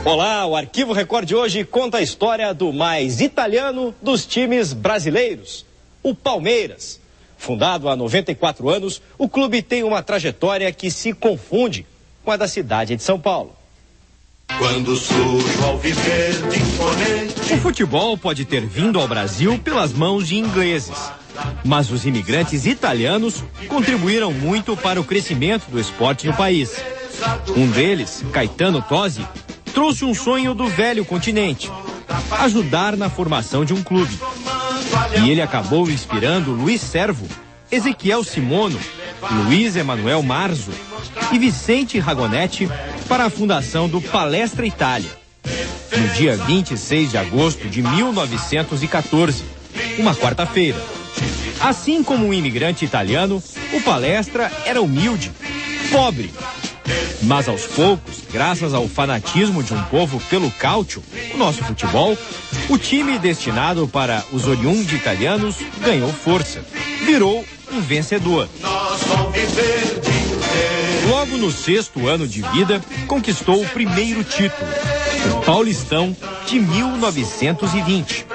Olá, o Arquivo Record de hoje conta a história do mais italiano dos times brasileiros, o Palmeiras. Fundado há 94 anos, o clube tem uma trajetória que se confunde com a da cidade de São Paulo. Quando surge o alviverde imponente. O futebol pode ter vindo ao Brasil pelas mãos de ingleses, mas os imigrantes italianos contribuíram muito para o crescimento do esporte no país. Um deles, Caetano Tosi, trouxe um sonho do velho continente: ajudar na formação de um clube. E ele acabou inspirando Luiz Servo, Ezequiel Simono, Luiz Emanuel Marzo e Vicente Ragonetti para a fundação do Palestra Itália, no dia 26 de agosto de 1914, uma quarta-feira. Assim como um imigrante italiano, o Palestra era humilde, pobre. Mas aos poucos, graças ao fanatismo de um povo pelo calcio, o nosso futebol, o time destinado para os oriundos italianos ganhou força, virou um vencedor. Logo no 6º ano de vida, conquistou o primeiro título, o Paulistão de 1920.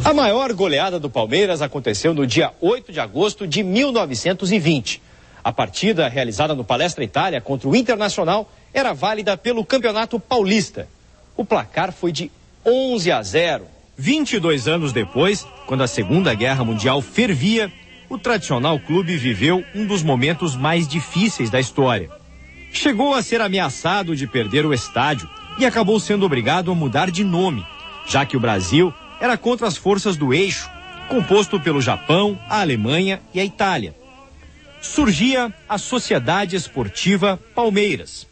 A maior goleada do Palmeiras aconteceu no dia 8 de agosto de 1920. A partida, realizada no Palestra Itália contra o Internacional, era válida pelo Campeonato Paulista. O placar foi de 11-0. 22 anos depois, quando a Segunda Guerra Mundial fervia, o tradicional clube viveu um dos momentos mais difíceis da história. Chegou a ser ameaçado de perder o estádio e acabou sendo obrigado a mudar de nome, já que o Brasil era contra as forças do eixo, composto pelo Japão, a Alemanha e a Itália. Surgia a Sociedade Esportiva Palmeiras.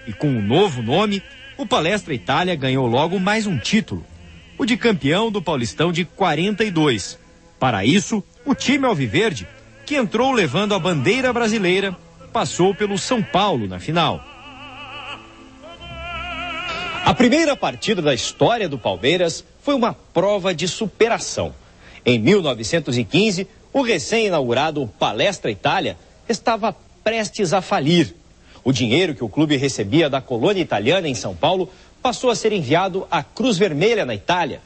E com o novo nome, o Palestra Itália ganhou logo mais um título, o de campeão do Paulistão de 42. Para isso, o time alviverde, que entrou levando a bandeira brasileira, passou pelo São Paulo na final. A primeira partida da história do Palmeiras foi uma prova de superação. Em 1915, o recém-inaugurado Palestra Itália estava prestes a falir. O dinheiro que o clube recebia da colônia italiana em São Paulo passou a ser enviado à Cruz Vermelha na Itália.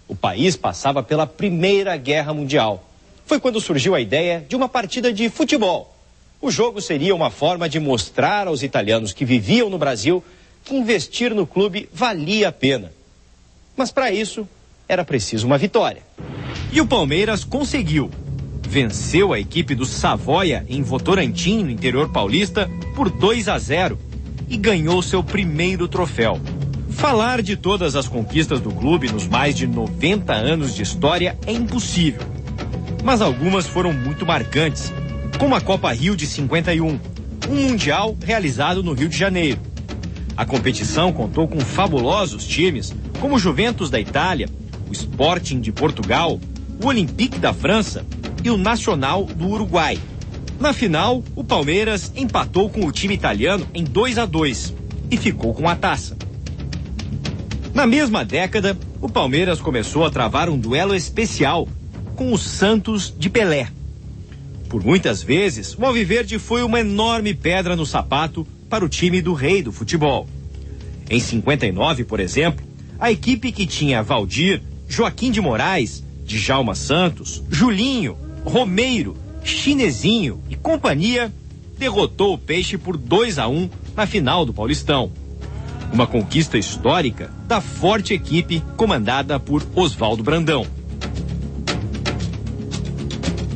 O país passava pela Primeira Guerra Mundial. Foi quando surgiu a ideia de uma partida de futebol. O jogo seria uma forma de mostrar aos italianos que viviam no Brasil que investir no clube valia a pena. Mas para isso, era preciso uma vitória. E o Palmeiras conseguiu. Venceu a equipe do Savoia em Votorantim, no interior paulista, por 2-0 e ganhou seu primeiro troféu. Falar de todas as conquistas do clube nos mais de 90 anos de história é impossível. Mas algumas foram muito marcantes, como a Copa Rio de 51, um mundial realizado no Rio de Janeiro. A competição contou com fabulosos times como o Juventus da Itália, o Sporting de Portugal, o Olympique da França e o Nacional do Uruguai. Na final, o Palmeiras empatou com o time italiano em 2-2 e ficou com a taça. Na mesma década, o Palmeiras começou a travar um duelo especial com o Santos de Pelé. Por muitas vezes, o alviverde foi uma enorme pedra no sapato para o time do rei do futebol. Em 59, por exemplo, a equipe que tinha Valdir, Joaquim de Moraes, Djalma Santos, Julinho, Romeiro, Chinesinho e companhia derrotou o Peixe por 2-1 na final do Paulistão. Uma conquista histórica da forte equipe comandada por Oswaldo Brandão.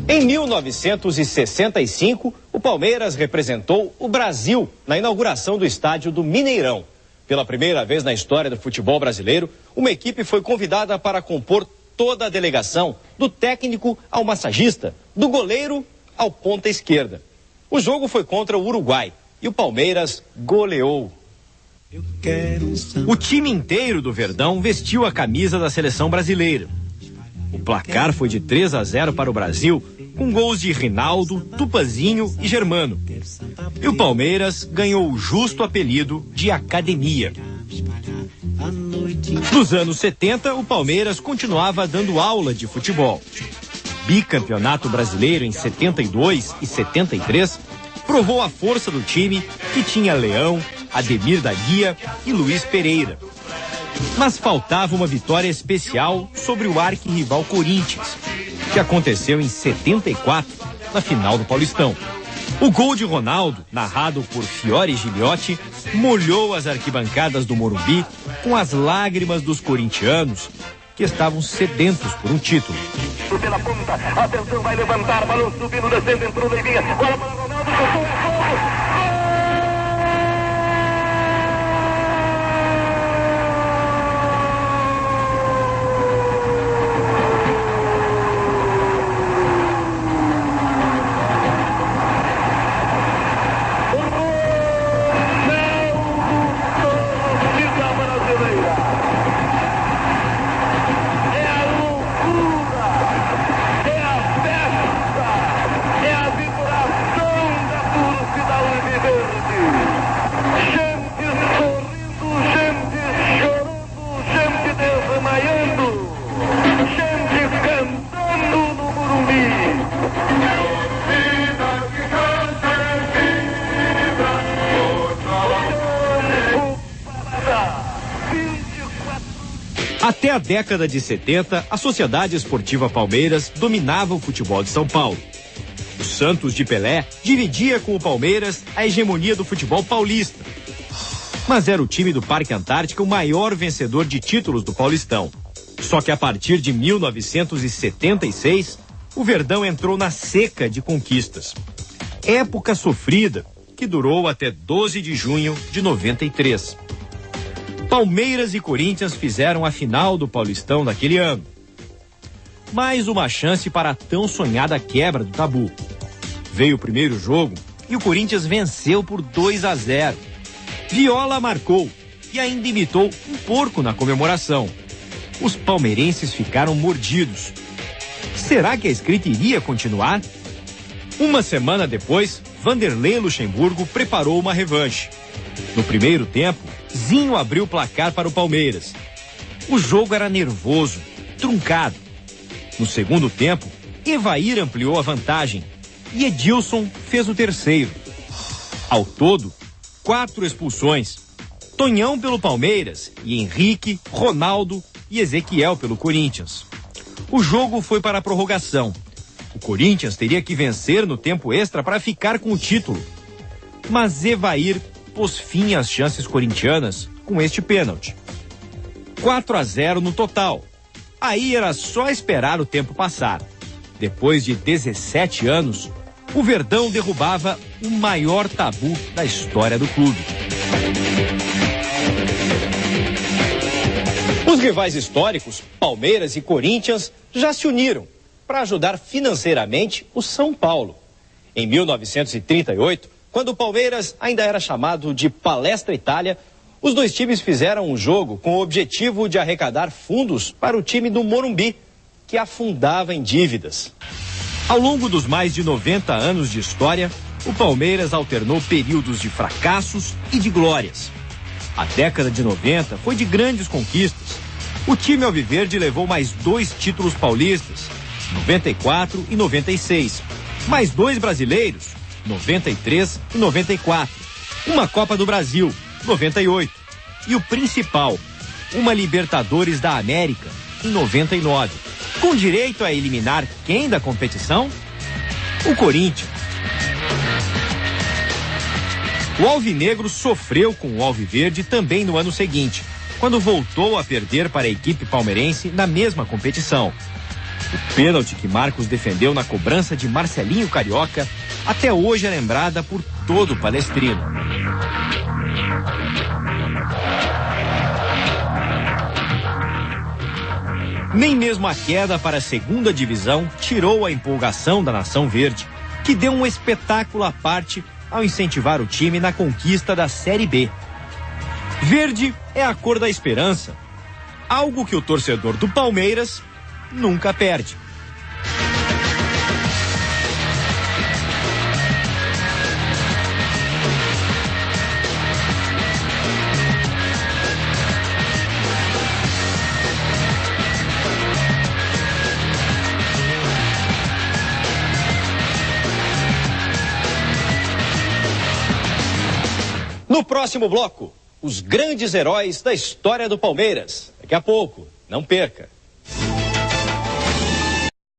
Em 1965, o Palmeiras representou o Brasil na inauguração do estádio do Mineirão. Pela primeira vez na história do futebol brasileiro, uma equipe foi convidada para compor toda a delegação, do técnico ao massagista, do goleiro ao ponta esquerda. O jogo foi contra o Uruguai e o Palmeiras goleou. O time inteiro do Verdão vestiu a camisa da seleção brasileira. O placar foi de 3-0 para o Brasil, com gols de Rinaldo, Tupazinho e Germano. E o Palmeiras ganhou o justo apelido de Academia. Nos anos 70, o Palmeiras continuava dando aula de futebol. Bicampeonato brasileiro em 72 e 73, provou a força do time, que tinha Leão, Ademir da Guia e Luiz Pereira. Mas faltava uma vitória especial sobre o arquirrival Corinthians, que aconteceu em 74, na final do Paulistão. O gol de Ronaldo, narrado por Fiore Gigliotti, molhou as arquibancadas do Morumbi com as lágrimas dos corintianos, que estavam sedentos por um título. Pela ponta, atenção, vai levantar, balão subindo, descendo, entrou na linha, bola para Ronaldo, chutou, Até a década de 70, a Sociedade Esportiva Palmeiras dominava o futebol de São Paulo. O Santos de Pelé dividia com o Palmeiras a hegemonia do futebol paulista. Mas era o time do Parque Antártica o maior vencedor de títulos do Paulistão. Só que a partir de 1976, o Verdão entrou na seca de conquistas. Época sofrida, que durou até 12 de junho de 93. Palmeiras e Corinthians fizeram a final do Paulistão daquele ano. Mais uma chance para a tão sonhada quebra do tabu. Veio o primeiro jogo e o Corinthians venceu por 2-0. Viola marcou e ainda imitou um porco na comemoração. Os palmeirenses ficaram mordidos. Será que a escrita iria continuar? Uma semana depois, Vanderlei Luxemburgo preparou uma revanche. No primeiro tempo, Zinho abriu o placar para o Palmeiras. O jogo era nervoso, truncado. No segundo tempo, Evair ampliou a vantagem e Edilson fez o terceiro. Ao todo, 4 expulsões. Tonhão pelo Palmeiras e Henrique, Ronaldo e Ezequiel pelo Corinthians. O jogo foi para a prorrogação. O Corinthians teria que vencer no tempo extra para ficar com o título. Mas Evair pôs fim às chances corintianas com este pênalti. 4-0 no total. Aí era só esperar o tempo passar. Depois de 17 anos, o Verdão derrubava o maior tabu da história do clube. Os rivais históricos, Palmeiras e Corinthians, já se uniram para ajudar financeiramente o São Paulo. Em 1938, quando o Palmeiras ainda era chamado de Palestra Itália, os dois times fizeram um jogo com o objetivo de arrecadar fundos para o time do Morumbi, que afundava em dívidas. Ao longo dos mais de 90 anos de história, o Palmeiras alternou períodos de fracassos e de glórias. A década de 90 foi de grandes conquistas. O time alviverde levou mais 2 títulos paulistas, 94 e 96, mais 2 brasileiros, 93 e 94, uma Copa do Brasil, 98, e o principal, uma Libertadores da América, em 99, com direito a eliminar quem da competição? O Corinthians. O Alvinegro sofreu com o Alviverde também no ano seguinte, quando voltou a perder para a equipe palmeirense na mesma competição. O pênalti que Marcos defendeu na cobrança de Marcelinho Carioca até hoje é lembrada por todo palestrino. Nem mesmo a queda para a segunda divisão tirou a empolgação da Nação Verde, que deu um espetáculo à parte ao incentivar o time na conquista da Série B. Verde é a cor da esperança, algo que o torcedor do Palmeiras nunca perde. No próximo bloco, os grandes heróis da história do Palmeiras. Daqui a pouco, não perca.